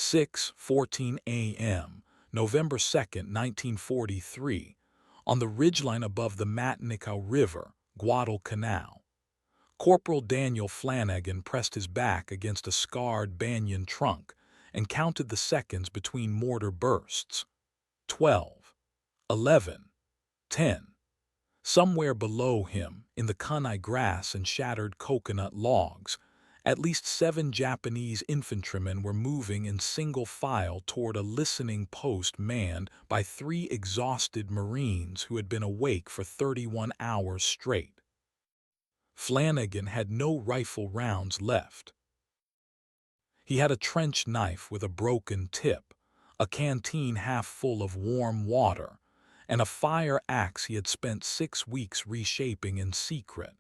6:14 a.m., November 2nd, 1943, on the ridgeline above the Matanikau River, Guadalcanal. Corporal Daniel Flanagan pressed his back against a scarred banyan trunk and counted the seconds between mortar bursts. 12, 11, 10. Somewhere below him, in the kunai grass and shattered coconut logs, at least 7 Japanese infantrymen were moving in single file toward a listening post manned by 3 exhausted Marines who had been awake for 31 hours straight. Flanagan had no rifle rounds left. He had a trench knife with a broken tip, a canteen half full of warm water, and a fire axe he had spent 6 weeks reshaping in secret,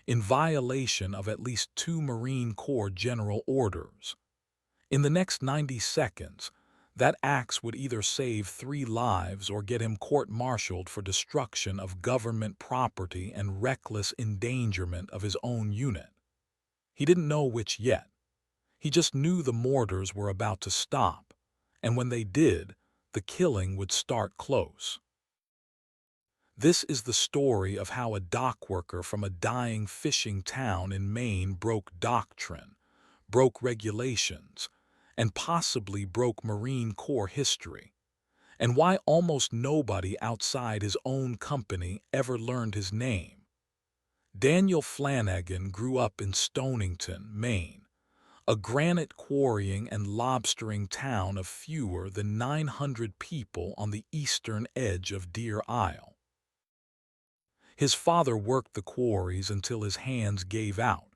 in violation of at least 2 Marine Corps general orders. In the next 90 seconds, that axe would either save 3 lives or get him court-martialed for destruction of government property and reckless endangerment of his own unit. He didn't know which yet. He just knew the mortars were about to stop, and when they did, the killing would start close. This is the story of how a dockworker from a dying fishing town in Maine broke doctrine, broke regulations, and possibly broke Marine Corps history, and why almost nobody outside his own company ever learned his name. Daniel Flanagan grew up in Stonington, Maine, a granite quarrying and lobstering town of fewer than 900 people on the eastern edge of Deer Isle. His father worked the quarries until his hands gave out.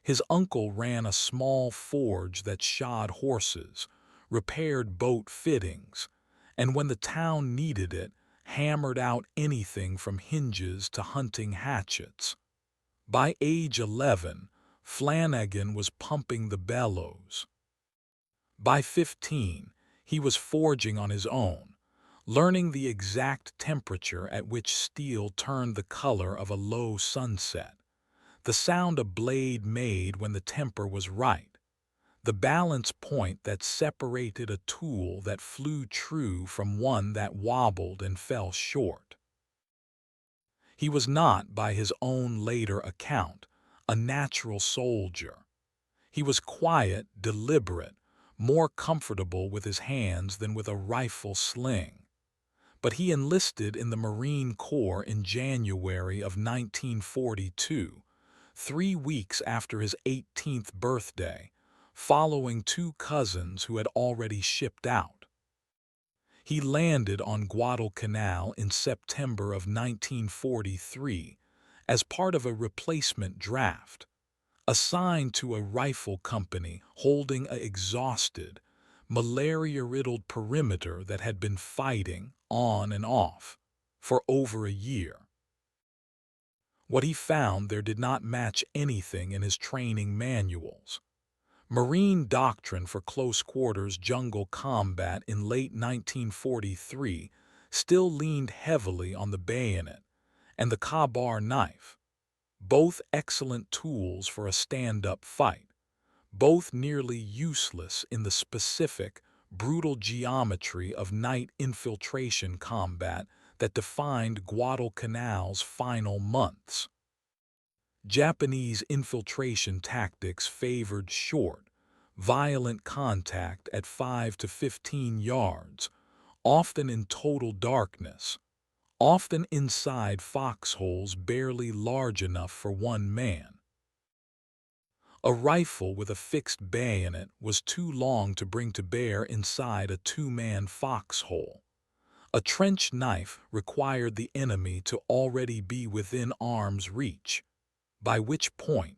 His uncle ran a small forge that shod horses, repaired boat fittings, and when the town needed it, hammered out anything from hinges to hunting hatchets. By age 11, Flanagan was pumping the bellows. By 15, he was forging on his own, learning the exact temperature at which steel turned the color of a low sunset, the sound a blade made when the temper was right, the balance point that separated a tool that flew true from one that wobbled and fell short. He was not, by his own later account, a natural soldier. He was quiet, deliberate, more comfortable with his hands than with a rifle sling. But he enlisted in the Marine Corps in January of 1942, 3 weeks after his 18th birthday, following 2 cousins who had already shipped out. He landed on Guadalcanal in September of 1943 as part of a replacement draft, assigned to a rifle company holding an exhausted, malaria-riddled perimeter that had been fighting, on and off, for over a year. What he found there did not match anything in his training manuals. Marine doctrine for close-quarters jungle combat in late 1943 still leaned heavily on the bayonet and the Ka-bar knife, both excellent tools for a stand-up fight, both nearly useless in the specific, brutal geometry of night infiltration combat that defined Guadalcanal's final months. Japanese infiltration tactics favored short, violent contact at 5 to 15 yards, often in total darkness, often inside foxholes barely large enough for one man. A rifle with a fixed bayonet was too long to bring to bear inside a 2-man foxhole. A trench knife required the enemy to already be within arm's reach, by which point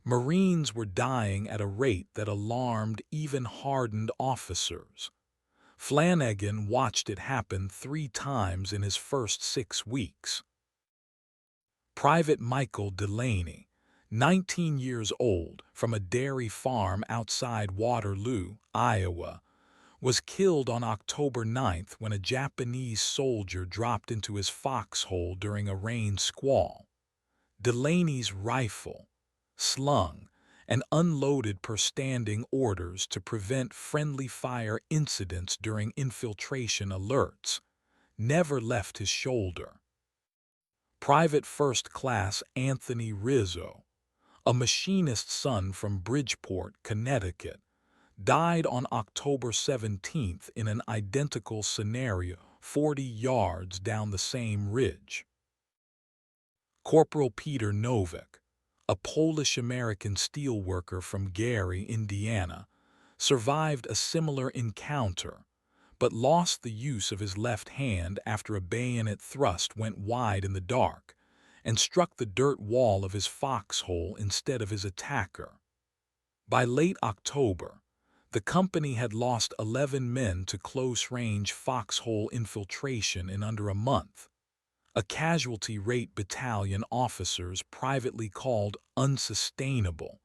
Marines were dying at a rate that alarmed even hardened officers. Flanagan watched it happen 3 times in his first 6 weeks. Private Michael Delaney, 19 years old, from a dairy farm outside Waterloo, Iowa, was killed on October 9th when a Japanese soldier dropped into his foxhole during a rain squall. Delaney's rifle, slung, and unloaded per standing orders to prevent friendly fire incidents during infiltration alerts, never left his shoulder. Private First Class Anthony Rizzo, a machinist's son from Bridgeport, Connecticut, died on October 17th in an identical scenario 40 yards down the same ridge. Corporal Peter Novick, a Polish-American steelworker from Gary, Indiana, survived a similar encounter, but lost the use of his left hand after a bayonet thrust went wide in the dark and struck the dirt wall of his foxhole instead of his attacker. By late October, the company had lost 11 men to close-range foxhole infiltration in under a month, a casualty rate battalion officers privately called unsustainable,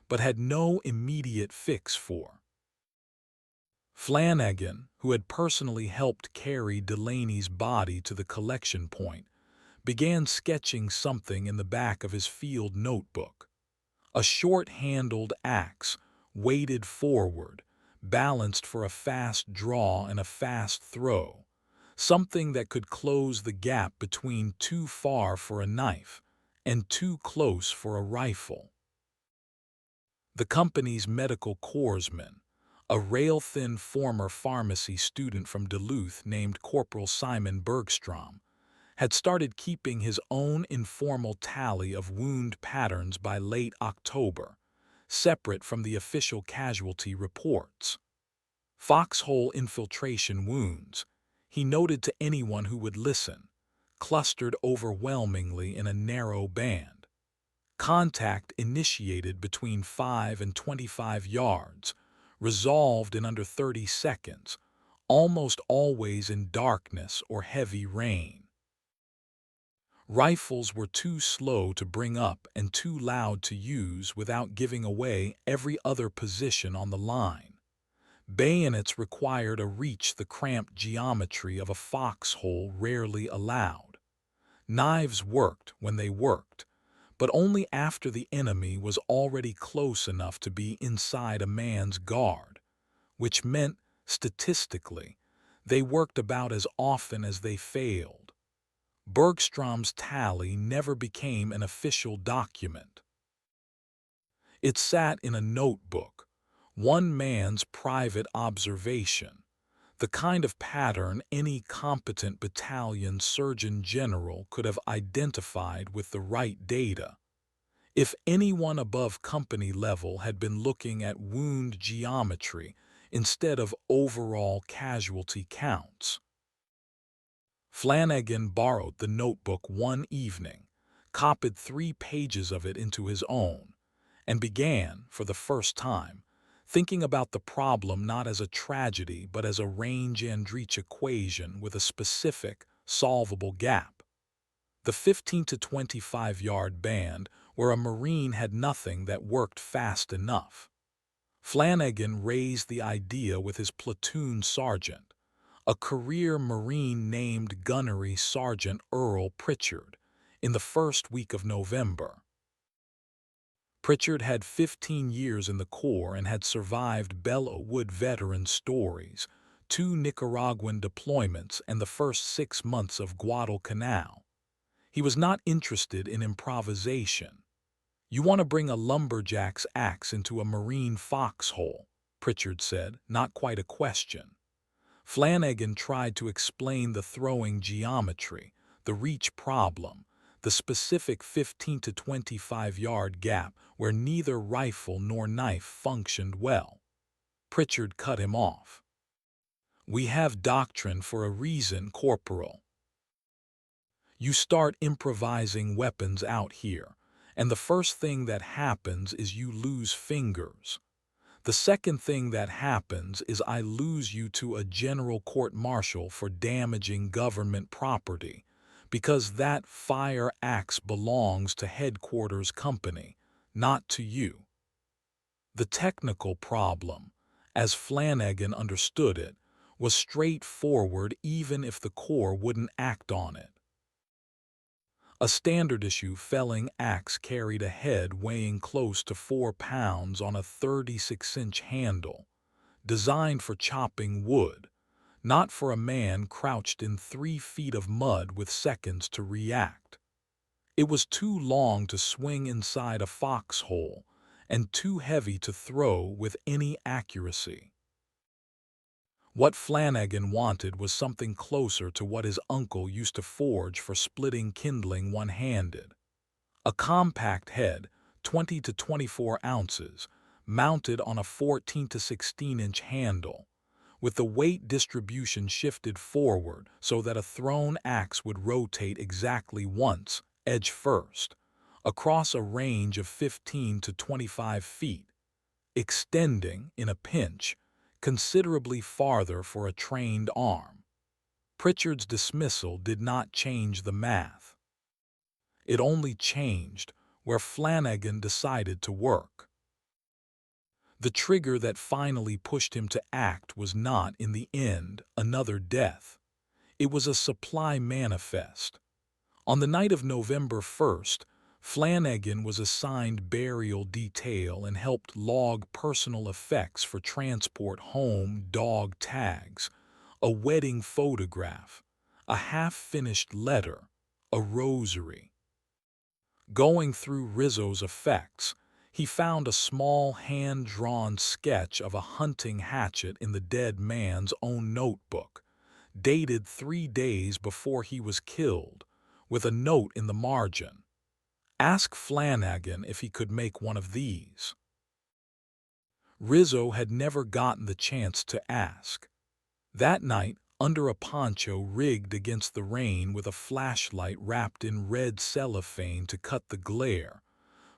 but had no immediate fix for. Flanagan, who had personally helped carry Delaney's body to the collection point, began sketching something in the back of his field notebook. A short-handled axe, weighted forward, balanced for a fast draw and a fast throw, something that could close the gap between too far for a knife and too close for a rifle. The company's medical corpsman, a rail-thin former pharmacy student from Duluth named Corporal Simon Bergstrom, had started keeping his own informal tally of wound patterns by late October, separate from the official casualty reports. Foxhole infiltration wounds, he noted to anyone who would listen, clustered overwhelmingly in a narrow band. Contact initiated between 5 and 25 yards, resolved in under 30 seconds, almost always in darkness or heavy rain. Rifles were too slow to bring up and too loud to use without giving away every other position on the line. Bayonets required a reach the cramped geometry of a foxhole rarely allowed. Knives worked when they worked, but only after the enemy was already close enough to be inside a man's guard, which meant, statistically, they worked about as often as they failed. Bergstrom's tally never became an official document. It sat in a notebook, one man's private observation, the kind of pattern any competent battalion surgeon general could have identified with the right data. If anyone above company level had been looking at wound geometry instead of overall casualty counts. Flanagan borrowed the notebook one evening, copied 3 pages of it into his own, and began, for the first time, thinking about the problem not as a tragedy but as a Range-Andreach equation with a specific, solvable gap. The 15 to 25-yard band where a Marine had nothing that worked fast enough. Flanagan raised the idea with his platoon sergeant, a career Marine named Gunnery Sergeant Earl Pritchard, in the first week of November. Pritchard had 15 years in the Corps and had survived Belleau Wood veteran stories, 2 Nicaraguan deployments, and the first 6 months of Guadalcanal. He was not interested in improvisation. "You want to bring a lumberjack's axe into a Marine foxhole," Pritchard said, not quite a question. Flanagan tried to explain the throwing geometry, the reach problem, the specific 15 to 25-yard gap where neither rifle nor knife functioned well. Pritchard cut him off. "We have doctrine for a reason, Corporal. You start improvising weapons out here, and the first thing that happens is you lose fingers. The second thing that happens is I lose you to a general court-martial for damaging government property, because that fire axe belongs to headquarters company, not to you." The technical problem, as Flanagan understood it, was straightforward even if the Corps wouldn't act on it. A standard-issue felling axe carried a head weighing close to 4 pounds on a 36-inch handle, designed for chopping wood, not for a man crouched in 3 feet of mud with seconds to react. It was too long to swing inside a foxhole and too heavy to throw with any accuracy. What Flanagan wanted was something closer to what his uncle used to forge for splitting kindling one-handed. A compact head, 20 to 24 ounces, mounted on a 14 to 16-inch handle, with the weight distribution shifted forward so that a thrown axe would rotate exactly once, edge first, across a range of 15 to 25 feet, extending, in a pinch, considerably farther for a trained arm. Pritchard's dismissal did not change the math. It only changed where Flanagan decided to work. The trigger that finally pushed him to act was not, in the end, another death. It was a supply manifest. On the night of November 1st, Flanagan was assigned burial detail and helped log personal effects for transport home dog tags, a wedding photograph, a half-finished letter, a rosary. Going through Rizzo's effects, he found a small hand-drawn sketch of a hunting hatchet in the dead man's own notebook, dated 3 days before he was killed, with a note in the margin. Ask Flanagan if he could make one of these. Rizzo had never gotten the chance to ask. That night, under a poncho rigged against the rain with a flashlight wrapped in red cellophane to cut the glare,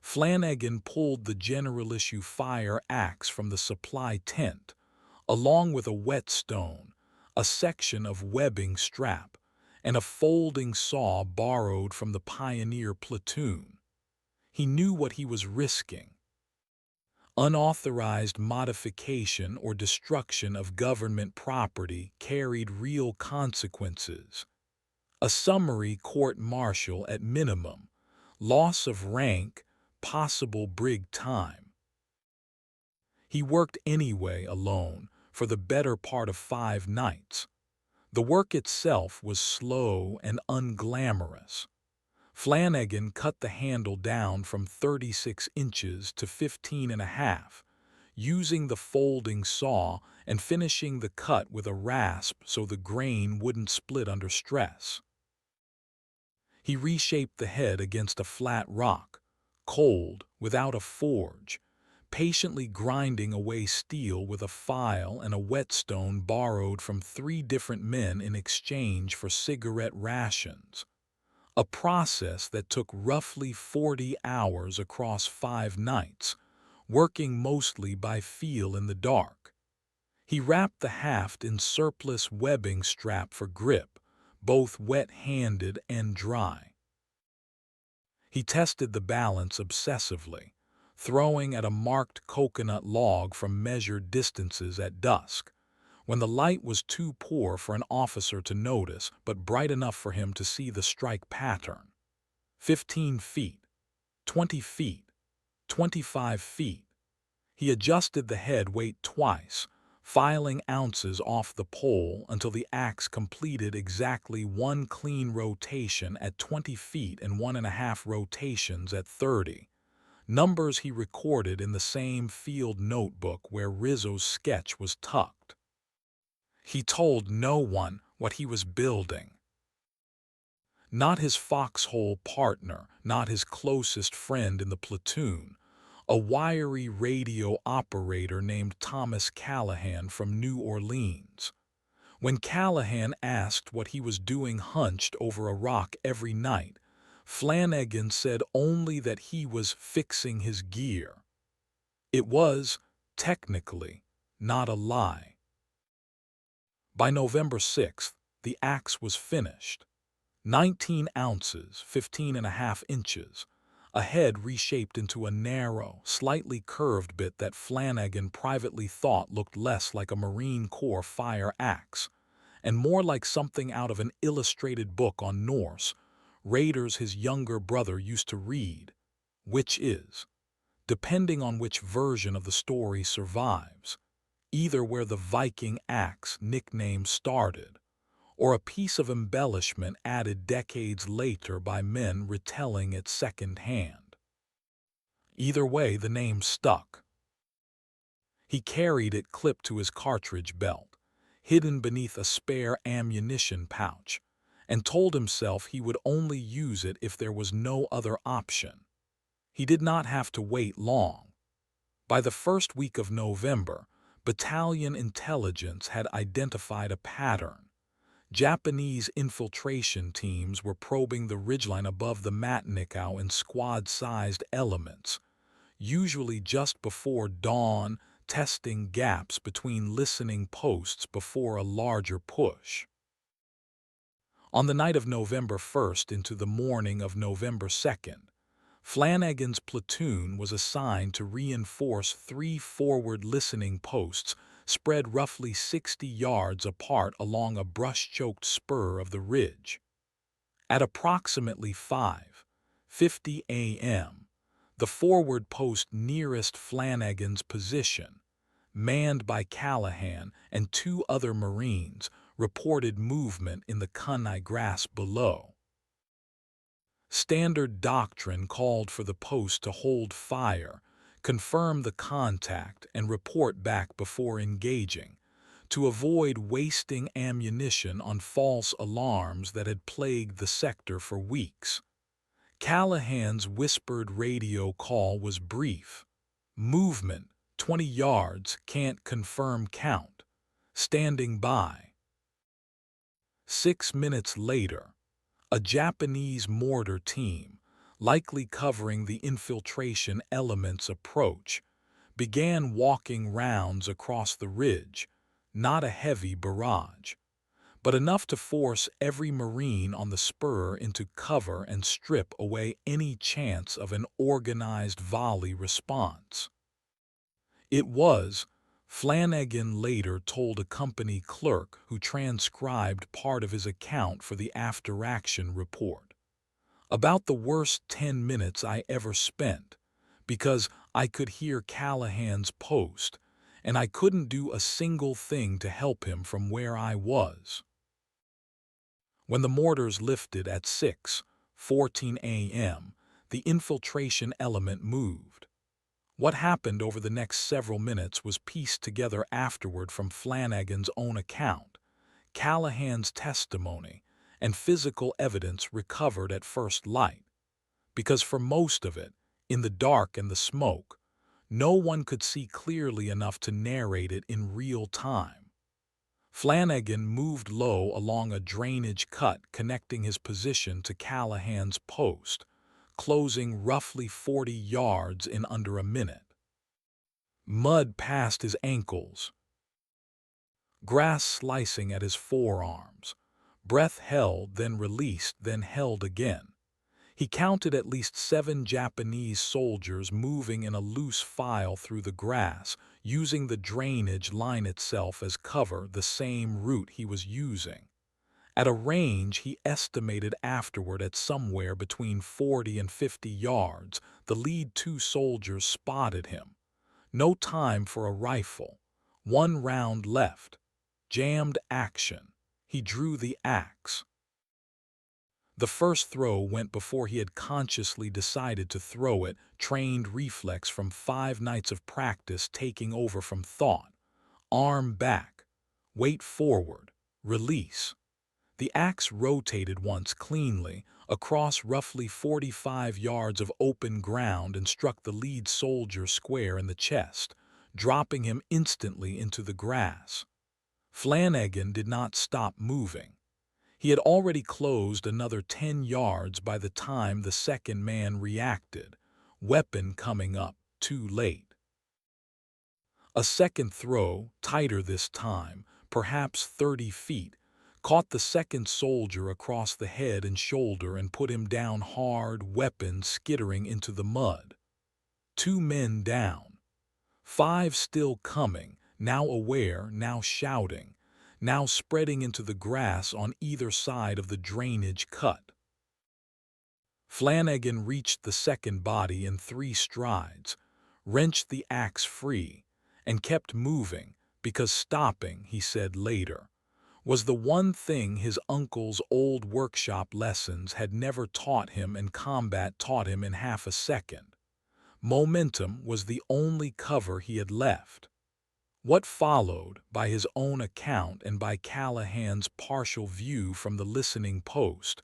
Flanagan pulled the general-issue fire axe from the supply tent, along with a whetstone, a section of webbing strap, and a folding saw borrowed from the pioneer platoon. He knew what he was risking. Unauthorized modification or destruction of government property carried real consequences. A summary court-martial at minimum, loss of rank, possible brig time. He worked anyway alone for the better part of 5 nights. The work itself was slow and unglamorous. Flanagan cut the handle down from 36 inches to 15.5, using the folding saw and finishing the cut with a rasp so the grain wouldn't split under stress. He reshaped the head against a flat rock, cold, without a forge, patiently grinding away steel with a file and a whetstone borrowed from 3 different men in exchange for cigarette rations. A process that took roughly 40 hours across 5 nights, working mostly by feel in the dark. He wrapped the haft in surplus webbing strap for grip, both wet-handed and dry. He tested the balance obsessively, throwing at a marked coconut log from measured distances at dusk, when the light was too poor for an officer to notice but bright enough for him to see the strike pattern. 15 feet, 20 feet, 25 feet. He adjusted the head weight twice, filing ounces off the pole until the axe completed exactly 1 clean rotation at 20 feet and 1.5 rotations at 30. Numbers he recorded in the same field notebook where Rizzo's sketch was tucked. He told no one what he was building. Not his foxhole partner, not his closest friend in the platoon, a wiry radio operator named Thomas Callahan from New Orleans. When Callahan asked what he was doing hunched over a rock every night, Flanagan said only that he was fixing his gear. It was, technically, not a lie. By November 6th, the axe was finished. 19 ounces, 15.5 inches, a head reshaped into a narrow, slightly curved bit that Flanagan privately thought looked less like a Marine Corps fire axe, and more like something out of an illustrated book on Norse, Raiders his younger brother used to read, which is, depending on which version of the story survives, either where the Viking axe nickname started, or a piece of embellishment added decades later by men retelling it second-hand. Either way, the name stuck. He carried it clipped to his cartridge belt, hidden beneath a spare ammunition pouch, and told himself he would only use it if there was no other option. He did not have to wait long. By the first week of November, battalion intelligence had identified a pattern. Japanese infiltration teams were probing the ridgeline above the Matnikau in squad-sized elements, usually just before dawn, testing gaps between listening posts before a larger push. On the night of November 1st into the morning of November 2nd, Flanagan's platoon was assigned to reinforce 3 forward listening posts spread roughly 60 yards apart along a brush-choked spur of the ridge. At approximately 5:50 a.m., the forward post nearest Flanagan's position, manned by Callahan and 2 other Marines, reported movement in the kunai grass below. Standard doctrine called for the post to hold fire, confirm the contact, and report back before engaging, to avoid wasting ammunition on false alarms that had plagued the sector for weeks. Callahan's whispered radio call was brief. Movement, 20 yards, can't confirm count. Standing by. 6 minutes later, a Japanese mortar team, likely covering the infiltration element's approach, began walking rounds across the ridge, not a heavy barrage, but enough to force every Marine on the spur into cover and strip away any chance of an organized volley response. It was, Flanagan later told a company clerk who transcribed part of his account for the after-action report, about the worst 10 minutes I ever spent, because I could hear Callahan's post, and I couldn't do a single thing to help him from where I was. When the mortars lifted at 6:14 a.m., the infiltration element moved. What happened over the next several minutes was pieced together afterward from Flanagan's own account, Callahan's testimony, and physical evidence recovered at first light, because for most of it, in the dark and the smoke, no one could see clearly enough to narrate it in real time. Flanagan moved low along a drainage cut connecting his position to Callahan's post, closing roughly 40 yards in under a minute. Mud past his ankles, grass slicing at his forearms, breath held, then released, then held again. He counted at least 7 Japanese soldiers moving in a loose file through the grass, using the drainage line itself as cover, the same route he was using. At a range he estimated afterward at somewhere between 40 and 50 yards, the lead 2 soldiers spotted him. No time for a rifle. 1 round left. Jammed action. He drew the axe. The first throw went before he had consciously decided to throw it, trained reflex from 5 nights of practice taking over from thought. Arm back. Weight forward. Release. The axe rotated once cleanly, across roughly 45 yards of open ground and struck the lead soldier square in the chest, dropping him instantly into the grass. Flanagan did not stop moving. He had already closed another 10 yards by the time the second man reacted, weapon coming up too late. A second throw, tighter this time, perhaps 30 feet, caught the second soldier across the head and shoulder and put him down hard, weapon skittering into the mud. 2 men down. 5 still coming, now aware, now shouting, now spreading into the grass on either side of the drainage cut. Flanagan reached the second body in 3 strides, wrenched the axe free, and kept moving because stopping, he said later, was the one thing his uncle's old workshop lessons had never taught him and combat taught him in half a second. Momentum was the only cover he had left. What followed, by his own account and by Callahan's partial view from the listening post,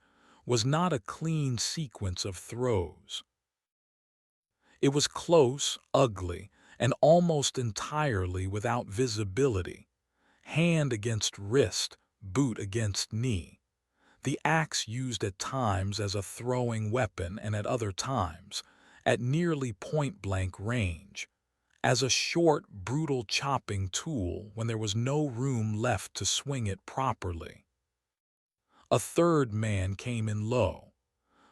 was not a clean sequence of throws. It was close, ugly, and almost entirely without visibility. Hand against wrist, boot against knee. The axe used at times as a throwing weapon and at other times, at nearly point-blank range, as a short, brutal chopping tool when there was no room left to swing it properly. A third man came in low.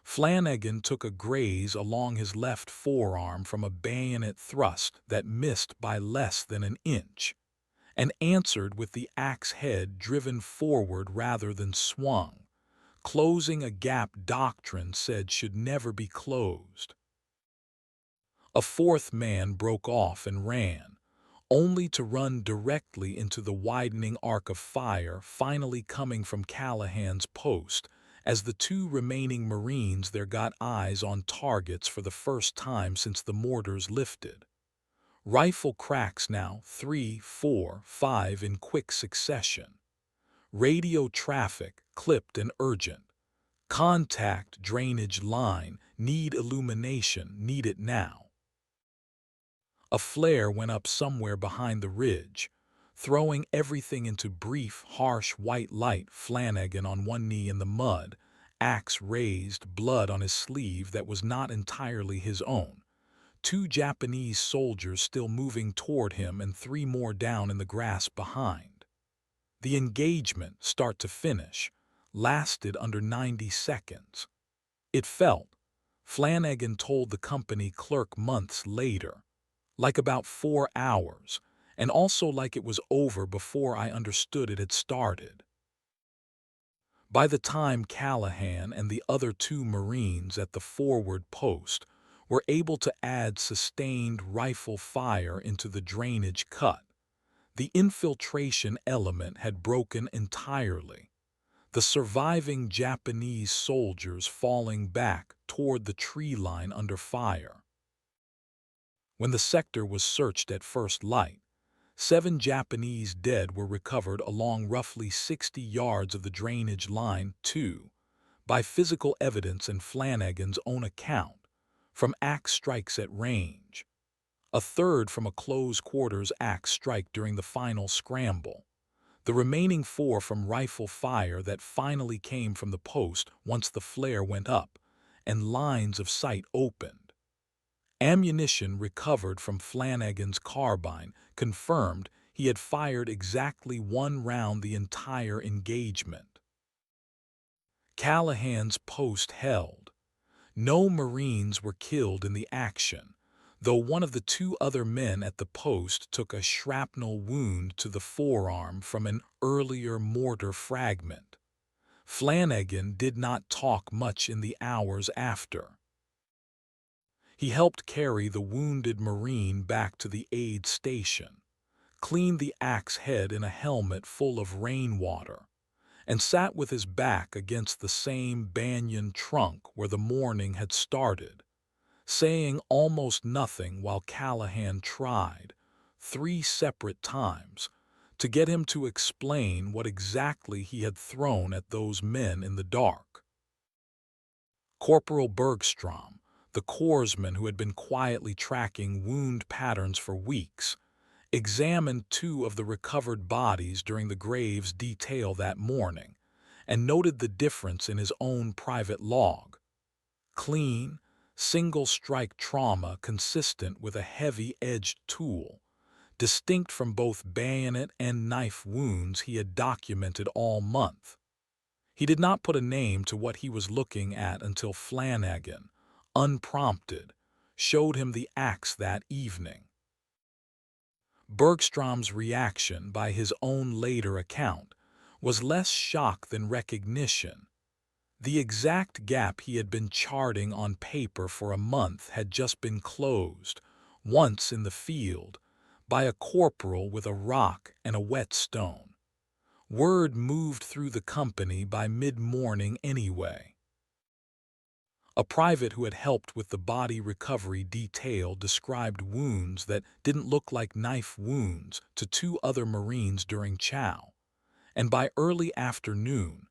Flanagan took a graze along his left forearm from a bayonet thrust that missed by less than an inch, and answered with the axe head driven forward rather than swung, closing a gap doctrine said should never be closed. A fourth man broke off and ran, only to run directly into the widening arc of fire finally coming from Callahan's post as the 2 remaining Marines there got eyes on targets for the first time since the mortars lifted. Rifle cracks now 3, 4, 5 in quick succession. Radio traffic clipped and urgent. Contact drainage line, need illumination, need it now. A flare went up somewhere behind the ridge, throwing everything into brief, harsh white light. Flanagan on one knee in the mud, axe raised, blood on his sleeve that was not entirely his own. 2 Japanese soldiers still moving toward him and 3 more down in the grass behind. The engagement, start to finish, lasted under 90 seconds. It felt, Flanagan told the company clerk months later, like about 4 hours, and also like it was over before I understood it had started. By the time Callahan and the other 2 Marines at the forward post were able to add sustained rifle fire into the drainage cut, the infiltration element had broken entirely, the surviving Japanese soldiers falling back toward the tree line under fire. When the sector was searched at first light, 7 Japanese dead were recovered along roughly 60 yards of the drainage line, too, by physical evidence and Flanagan's own account, from axe strikes at range. A third from a close-quarters axe strike during the final scramble. The remaining 4 from rifle fire that finally came from the post once the flare went up and lines of sight opened. Ammunition recovered from Flanagan's carbine confirmed he had fired exactly 1 round the entire engagement. Callahan's post held. No Marines were killed in the action, though one of the 2 other men at the post took a shrapnel wound to the forearm from an earlier mortar fragment. Flanagan did not talk much in the hours after. He helped carry the wounded Marine back to the aid station, cleaned the axe head in a helmet full of rainwater, and sat with his back against the same banyan trunk where the morning had started, saying almost nothing while Callahan tried, 3 separate times, to get him to explain what exactly he had thrown at those men in the dark. Corporal Bergstrom, the corpsman who had been quietly tracking wound patterns for weeks, examined 2 of the recovered bodies during the graves detail that morning and noted the difference in his own private log. Clean, single-strike trauma consistent with a heavy-edged tool, distinct from both bayonet and knife wounds he had documented all month. He did not put a name to what he was looking at until Flanagan, unprompted, showed him the axe that evening. Bergstrom's reaction, by his own later account, was less shock than recognition. The exact gap he had been charting on paper for a month had just been closed, once in the field, by a corporal with a rock and a whetstone. Word moved through the company by mid-morning anyway. A private who had helped with the body recovery detail described wounds that didn't look like knife wounds to two other Marines during chow, and by early afternoon,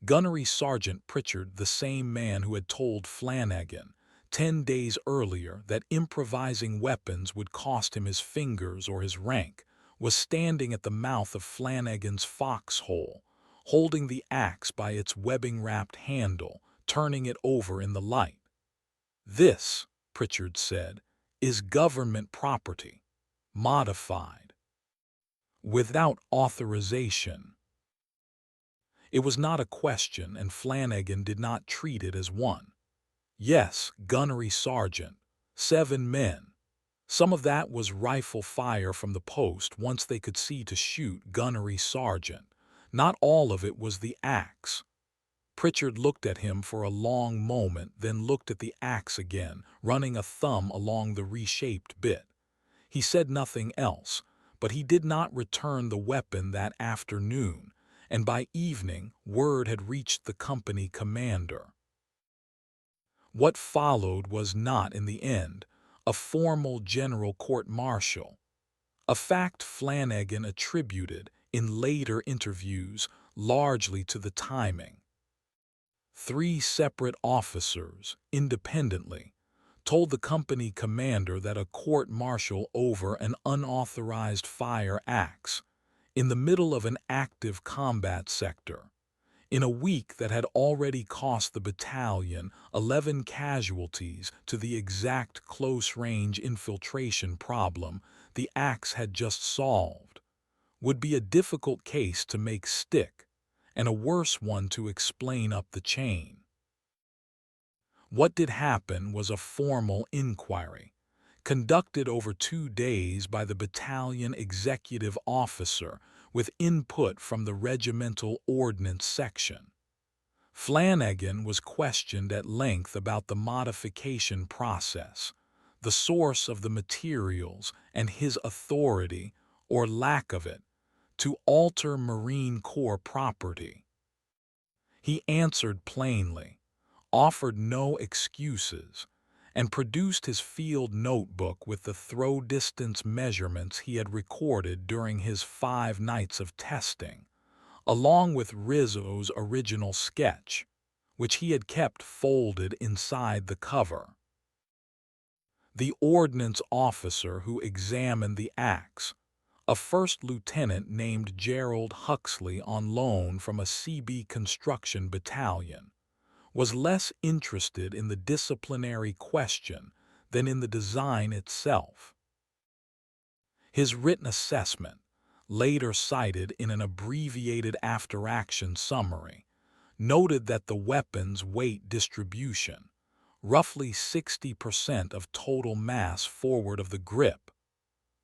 Gunnery Sergeant Pritchard, the same man who had told Flanagan 10 days earlier that improvising weapons would cost him his fingers or his rank, was standing at the mouth of Flanagan's foxhole, holding the axe by its webbing-wrapped handle, turning it over in the light. "This," Pritchard said, "is government property, modified, without authorization." It was not a question, and Flanagan did not treat it as one. Yes, gunnery sergeant, 7 men. Some of that was rifle fire from the post once they could see to shoot gunnery sergeant. Not all of it was the axe. Pritchard looked at him for a long moment, then looked at the axe again, running a thumb along the reshaped bit. He said nothing else, but he did not return the weapon that afternoon, and by evening word had reached the company commander. What followed was not, in the end, a formal general court-martial, a fact Flanagan attributed, in later interviews, largely to the timing. 3 separate officers, independently, told the company commander that a court-martial over an unauthorized fire axe, in the middle of an active combat sector, in a week that had already cost the battalion 11 casualties to the exact close-range infiltration problem the axe had just solved, would be a difficult case to make stick, and a worse one to explain up the chain. What did happen was a formal inquiry, conducted over 2 days by the battalion executive officer with input from the regimental ordnance section. Flanagan was questioned at length about the modification process, the source of the materials, and his authority, or lack of it, to alter Marine Corps property. He answered plainly, offered no excuses, and produced his field notebook with the throw distance measurements he had recorded during his 5 nights of testing, along with Rizzo's original sketch, which he had kept folded inside the cover. The ordnance officer who examined the axe, a first lieutenant named Gerald Huxley on loan from a CB construction battalion, was less interested in the disciplinary question than in the design itself. His written assessment, later cited in an abbreviated after-action summary, noted that the weapon's weight distribution, roughly 60% of total mass forward of the grip,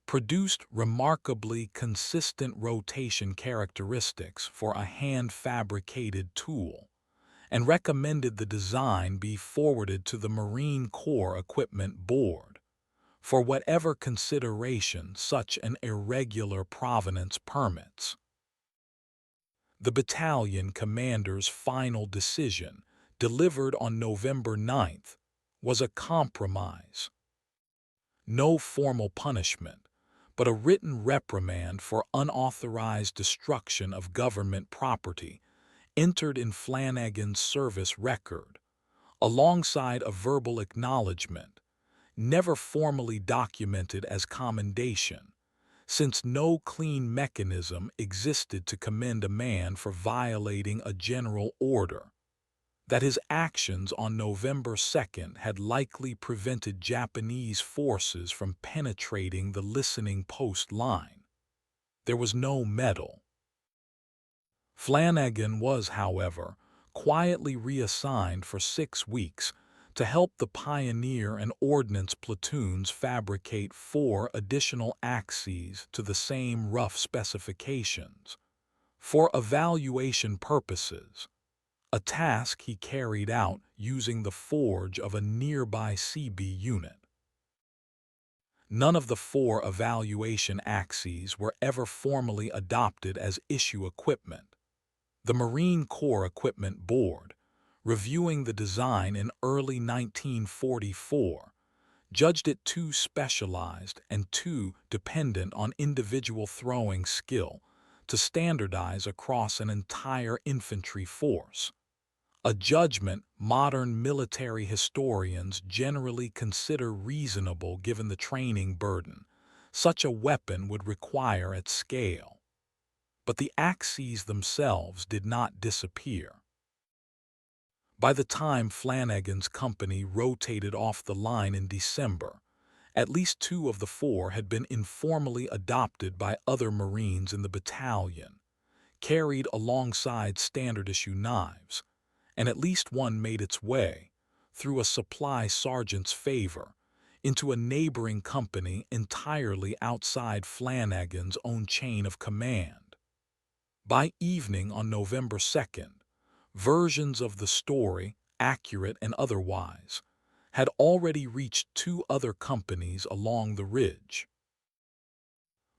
produced remarkably consistent rotation characteristics for a hand-fabricated tool, and recommended the design be forwarded to the Marine Corps Equipment Board for whatever consideration such an irregular provenance permits. The battalion commander's final decision, delivered on November 9th, was a compromise. No formal punishment, but a written reprimand for unauthorized destruction of government property entered in Flanagan's service record, alongside a verbal acknowledgment, never formally documented as commendation, since no clean mechanism existed to commend a man for violating a general order, that his actions on November 2nd had likely prevented Japanese forces from penetrating the listening post line. There was no medal. Flanagan was, however, quietly reassigned for 6 weeks to help the Pioneer and Ordnance platoons fabricate 4 additional axes to the same rough specifications. For evaluation purposes, a task he carried out using the forge of a nearby CB unit. None of the 4 evaluation axes were ever formally adopted as issue equipment. The Marine Corps Equipment Board, reviewing the design in early 1944, judged it too specialized and too dependent on individual throwing skill to standardize across an entire infantry force, a judgment modern military historians generally consider reasonable given the training burden such a weapon would require at scale. But the axes themselves did not disappear. By the time Flanagan's company rotated off the line in December, at least 2 of the 4 had been informally adopted by other Marines in the battalion, carried alongside standard-issue knives, and at least 1 made its way, through a supply sergeant's favor, into a neighboring company entirely outside Flanagan's own chain of command. By evening on November 2nd, versions of the story, accurate and otherwise, had already reached 2 other companies along the ridge.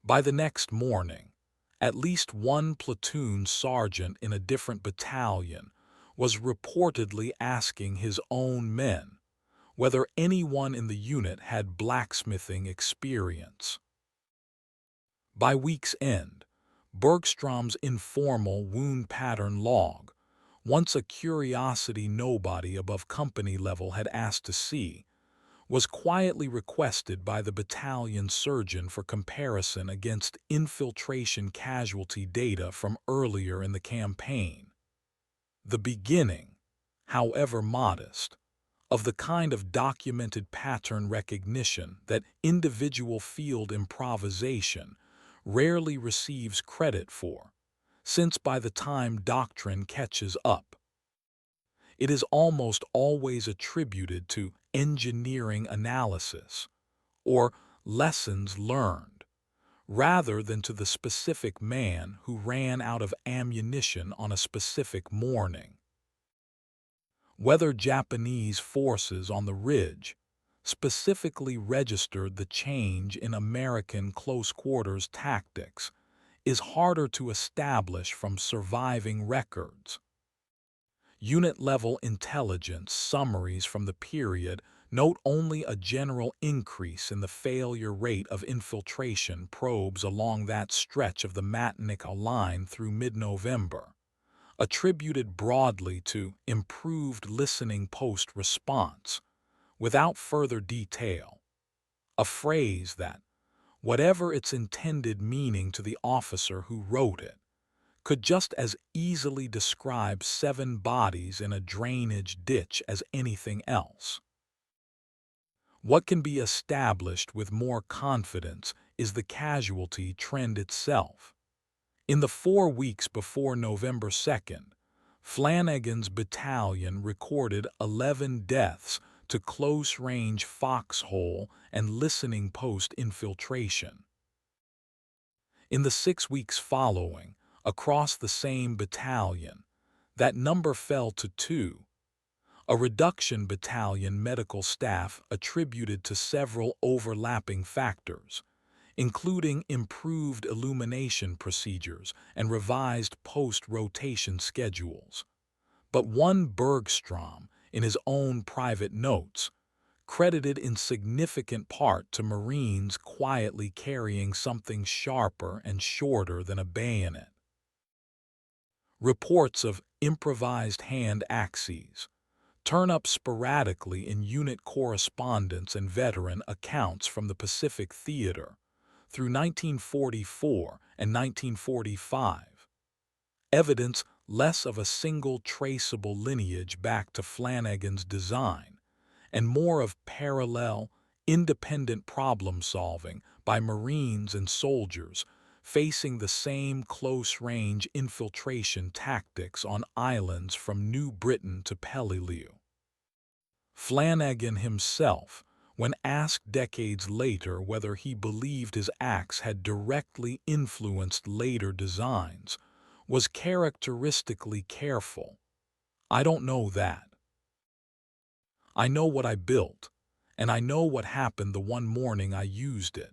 By the next morning, at least 1 platoon sergeant in a different battalion was reportedly asking his own men whether anyone in the unit had blacksmithing experience. By week's end, Bergstrom's informal wound pattern log, once a curiosity nobody above company level had asked to see, was quietly requested by the battalion surgeon for comparison against infiltration casualty data from earlier in the campaign. The beginning, however modest, of the kind of documented pattern recognition that individual field improvisation rarely receives credit for, since by the time doctrine catches up, it is almost always attributed to engineering analysis or lessons learned, rather than to the specific man who ran out of ammunition on a specific morning. Whether Japanese forces on the ridge specifically registered the change in American close-quarters tactics is harder to establish from surviving records. Unit-level intelligence summaries from the period note only a general increase in the failure rate of infiltration probes along that stretch of the Matanicow line through mid-November, attributed broadly to improved listening post response, without further detail, a phrase that, whatever its intended meaning to the officer who wrote it, could just as easily describe 7 bodies in a drainage ditch as anything else. What can be established with more confidence is the casualty trend itself. In the 4 weeks before November 2nd, Flanagan's battalion recorded 11 deaths to close-range foxhole and listening post infiltration. In the 6 weeks following, across the same battalion, that number fell to 2, a reduction battalion medical staff attributed to several overlapping factors, including improved illumination procedures and revised post-rotation schedules. But one Bergstrom, in his own private notes, credited in significant part to Marines quietly carrying something sharper and shorter than a bayonet. Reports of improvised hand axes turn up sporadically in unit correspondence and veteran accounts from the Pacific Theater through 1944 and 1945. Evidence less of a single traceable lineage back to Flanagan's design, and more of parallel, independent problem-solving by Marines and soldiers facing the same close-range infiltration tactics on islands from New Britain to Peleliu. Flanagan himself, when asked decades later whether he believed his axe had directly influenced later designs, was characteristically careful. I don't know that. I know what I built, and I know what happened the one morning I used it.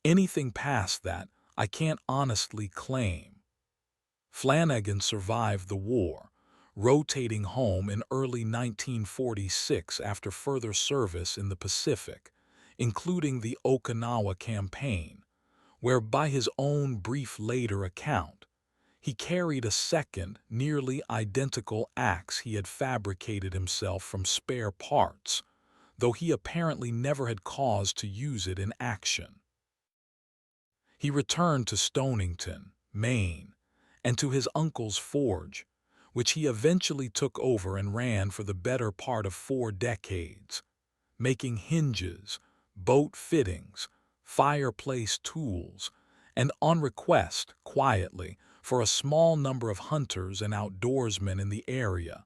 Anything past that, I can't honestly claim. Flanagan survived the war, rotating home in early 1946 after further service in the Pacific, including the Okinawa Campaign, where by his own brief later account, he carried a second, nearly identical axe he had fabricated himself from spare parts, though he apparently never had cause to use it in action. He returned to Stonington, Maine, and to his uncle's forge, which he eventually took over and ran for the better part of 4 decades, making hinges, boat fittings, fireplace tools, and on request, quietly, for a small number of hunters and outdoorsmen in the area,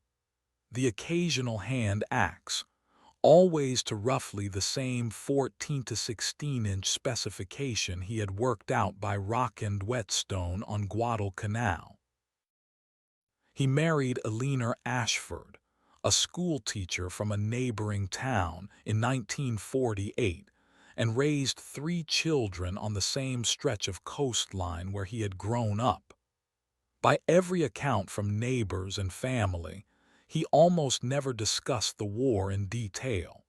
the occasional hand axe, always to roughly the same 14 to 16-inch specification he had worked out by rock and whetstone on Guadalcanal. He married Eleanor Ashford, a schoolteacher from a neighboring town, in 1948, and raised 3 children on the same stretch of coastline where he had grown up. By every account from neighbors and family, he almost never discussed the war in detail.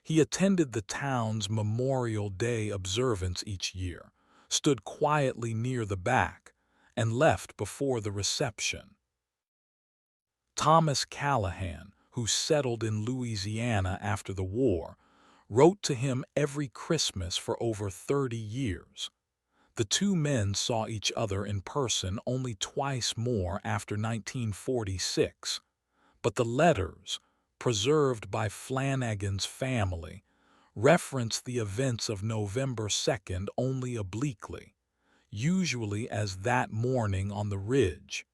He attended the town's Memorial Day observance each year, stood quietly near the back, and left before the reception. Thomas Callahan, who settled in Louisiana after the war, wrote to him every Christmas for over 30 years. The two men saw each other in person only twice more after 1946, but the letters, preserved by Flanagan's family, reference the events of November 2nd only obliquely, usually as that morning on the ridge,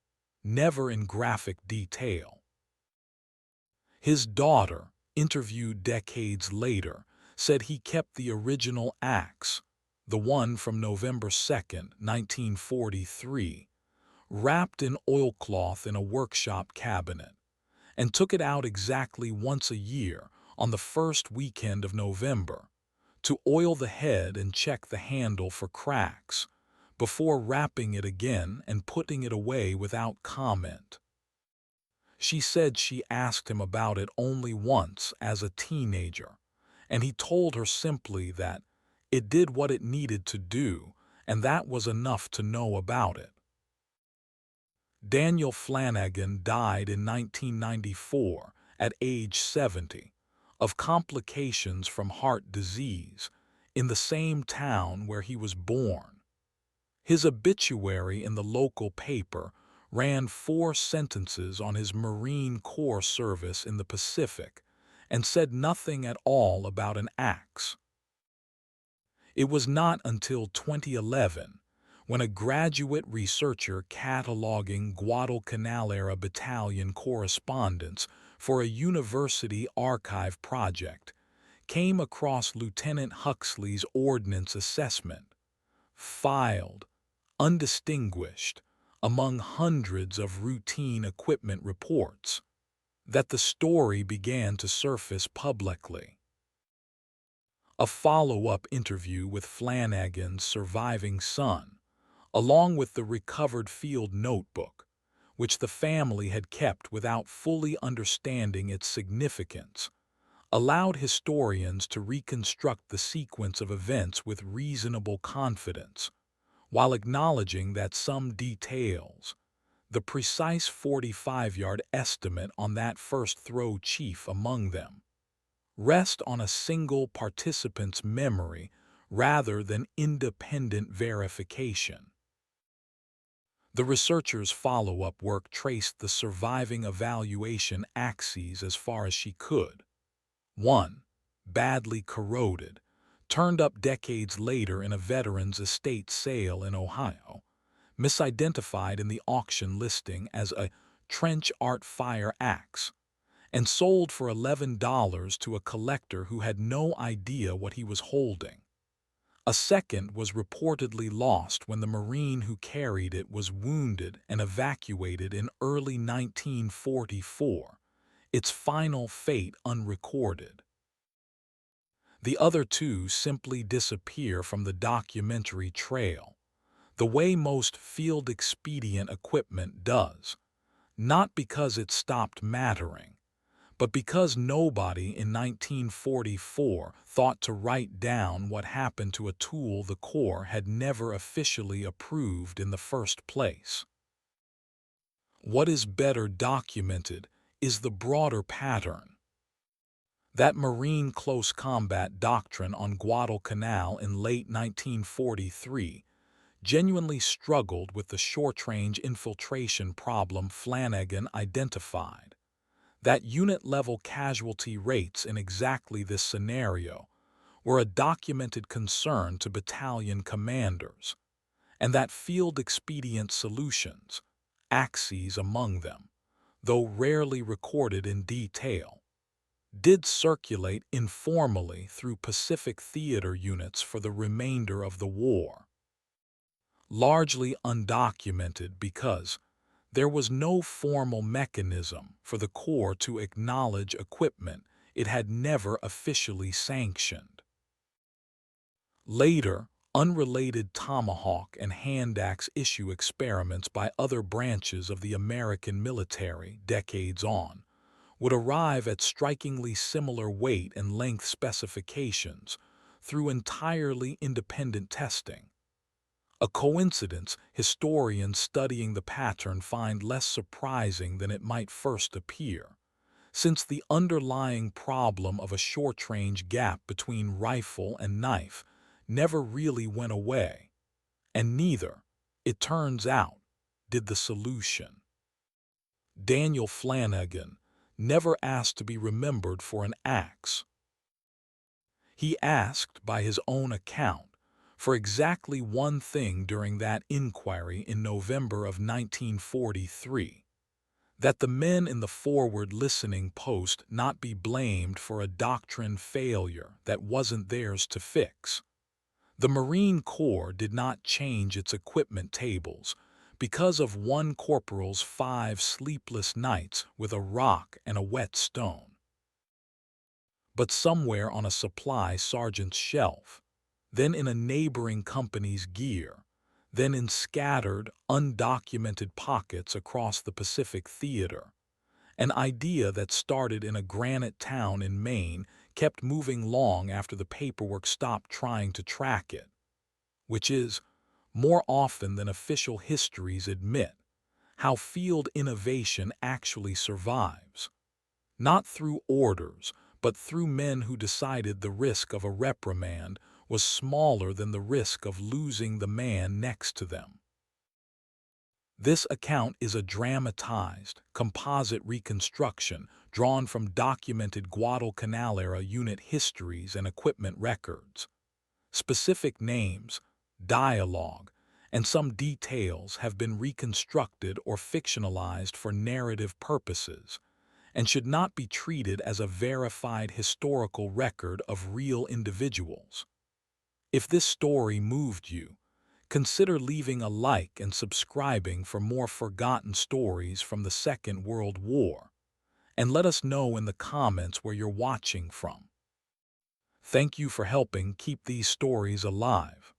never in graphic detail. His daughter, interviewed decades later, said he kept the original axe, the one from November 2nd, 1943, wrapped in oilcloth in a workshop cabinet, and took it out exactly once a year on the first weekend of November to oil the head and check the handle for cracks, before wrapping it again and putting it away without comment. She said she asked him about it only once as a teenager, and he told her simply that it did what it needed to do, and that was enough to know about it. Daniel Flanagan died in 1994 at age 70 of complications from heart disease in the same town where he was born. His obituary in the local paper ran 4 sentences on his Marine Corps service in the Pacific and said nothing at all about an axe. It was not until 2011, when a graduate researcher cataloging Guadalcanal-era battalion correspondence for a university archive project came across Lieutenant Huxley's ordnance assessment, filed, undistinguished, among hundreds of routine equipment reports, that the story began to surface publicly. A follow-up interview with Flanagan's surviving son, along with the recovered field notebook, which the family had kept without fully understanding its significance, allowed historians to reconstruct the sequence of events with reasonable confidence, while acknowledging that some details, the precise 45-yard estimate on that first throw chief among them, rest on a single participant's memory rather than independent verification. The researchers' follow-up work traced the surviving evaluation axes as far as she could. One, badly corroded, turned up decades later in a veteran's estate sale in Ohio, misidentified in the auction listing as a trench art fire axe, and sold for $11 to a collector who had no idea what he was holding. A second was reportedly lost when the Marine who carried it was wounded and evacuated in early 1944, its final fate unrecorded. The other two simply disappear from the documentary trail, the way most field-expedient equipment does, not because it stopped mattering, but because nobody in 1944 thought to write down what happened to a tool the Corps had never officially approved in the first place. What is better documented is the broader pattern. That Marine close combat doctrine on Guadalcanal in late 1943 genuinely struggled with the short-range infiltration problem Flanagan identified. That unit-level casualty rates in exactly this scenario were a documented concern to battalion commanders, and that field-expedient solutions, axes among them, though rarely recorded in detail, did circulate informally through Pacific theater units for the remainder of the war. Largely undocumented because there was no formal mechanism for the Corps to acknowledge equipment it had never officially sanctioned. Later, unrelated tomahawk and hand axe issue experiments by other branches of the American military decades on would arrive at strikingly similar weight and length specifications through entirely independent testing. A coincidence historians studying the pattern find less surprising than it might first appear, since the underlying problem of a short-range gap between rifle and knife never really went away, and neither, it turns out, did the solution. Daniel Flanagan never asked to be remembered for an axe. He asked, by his own account, for exactly one thing during that inquiry in November of 1943, that the men in the forward listening post not be blamed for a doctrine failure that wasn't theirs to fix. The Marine Corps did not change its equipment tables because of one corporal's 5 sleepless nights with a rock and a wet stone. But somewhere on a supply sergeant's shelf, then in a neighboring company's gear, then in scattered, undocumented pockets across the Pacific Theater, an idea that started in a granite town in Maine kept moving long after the paperwork stopped trying to track it, which is, more often than official histories admit, how field innovation actually survives. Not through orders, but through men who decided the risk of a reprimand was smaller than the risk of losing the man next to them. This account is a dramatized, composite reconstruction drawn from documented Guadalcanal-era unit histories and equipment records. Specific names, dialogue, and some details have been reconstructed or fictionalized for narrative purposes, and should not be treated as a verified historical record of real individuals. If this story moved you, consider leaving a like and subscribing for more forgotten stories from the Second World War, and let us know in the comments where you're watching from. Thank you for helping keep these stories alive.